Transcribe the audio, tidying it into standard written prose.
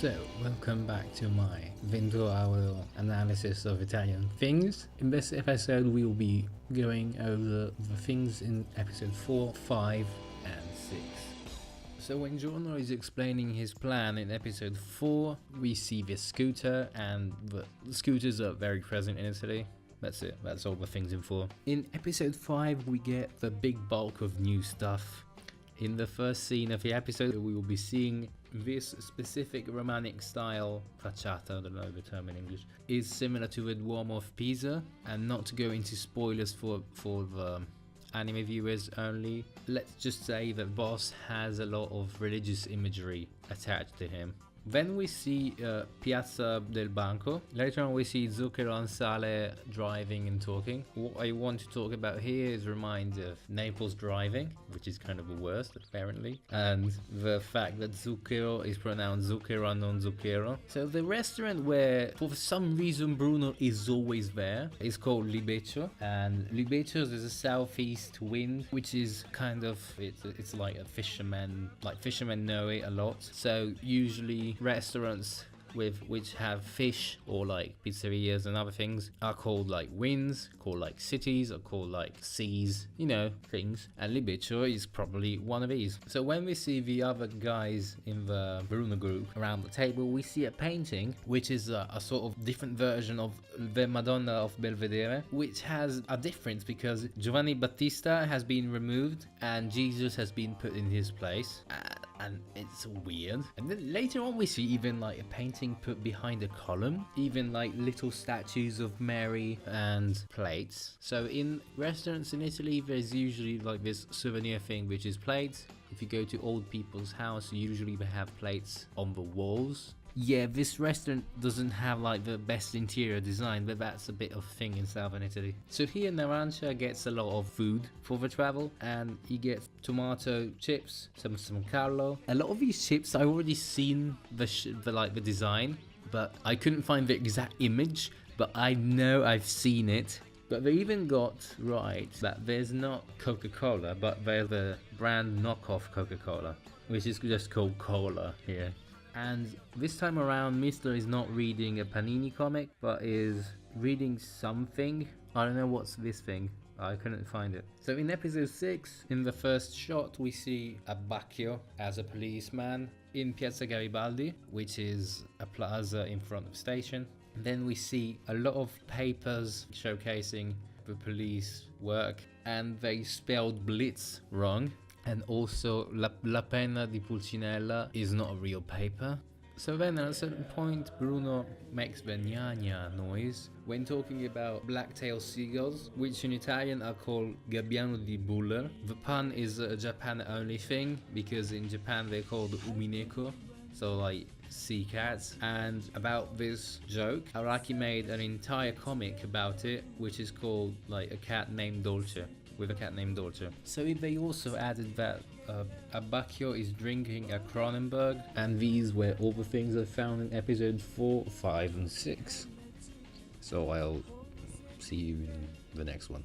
So, welcome back to my Vento Aureo analysis of Italian things. In this episode we will be going over the things in episode 4, 5 and 6. So when Giorno is explaining his plan in episode 4, we see this scooter, and the scooters are very present in Italy. That's it, that's all the things in 4. In episode 5 we get the big bulk of new stuff. In the first scene of the episode, we will be seeing this specific Romantic style facciata, I don't know the term in English, is similar to the Duomo of Pisa. And not to go into spoilers for the anime viewers only, let's just say that Boss has a lot of religious imagery attached to him. Then we see Piazza del Banco. Later on we see Zucchero and Sale driving and talking. What I want to talk about here is remind of Naples driving, which is kind of the worst apparently, and the fact that Zucchero is pronounced Zucchero and non Zucchero. So the restaurant where for some reason Bruno is always there is called Libeccio, and Libeccio is a southeast wind, which is kind of it's like a fisherman, like fishermen know it a lot. So usually restaurants which have fish, or like pizzerias and other things, are called like winds, called like cities, or called like seas, you know, things. And Libeccio is probably one of these. So when we see the other guys in the Bruno group around the table, we see a painting which is a sort of different version of the Madonna of Belvedere, which has a difference because Giovanni Battista has been removed and Jesus has been put in his place. And it's weird. And then later on we see even like a painting put behind a column, even like little statues of Mary and plates. So in restaurants in Italy there's usually like this souvenir thing which is plates. If you go to old people's house, usually they have plates on the walls. Yeah, this restaurant doesn't have like the best interior design, but that's a bit of thing in southern Italy. So here Narancia gets a lot of food for the travel, and he gets tomato chips, some Carlo. A lot of these chips I already seen the design, but I couldn't find the exact image, but I know I've seen it. But they even got right that there's not Coca-Cola, but there's the brand knockoff Coca-Cola, which is just called Cola here. And this time around, Mister is not reading a Panini comic, but is reading something. I don't know what's this thing. I couldn't find it. So in episode 6, in the first shot, we see Abbacchio as a policeman in Piazza Garibaldi, which is a plaza in front of the station. And then we see a lot of papers showcasing the police work, and they spelled Blitz wrong. And also La Penna di Pulcinella is not a real paper. So then at a certain point Bruno makes the nya noise when talking about black-tailed seagulls, which in Italian are called Gabbiano di Buller. The pun is a Japan only thing, because in Japan they're called umineko, so like sea cats. And about this joke, Araki made an entire comic about it, which is called like a cat named Dolce. With a cat named Dolce. So they also added that Abbacchio is drinking a Kronenberg, and these were all the things I found in episode 4, 5 and 6. So I'll see you in the next one.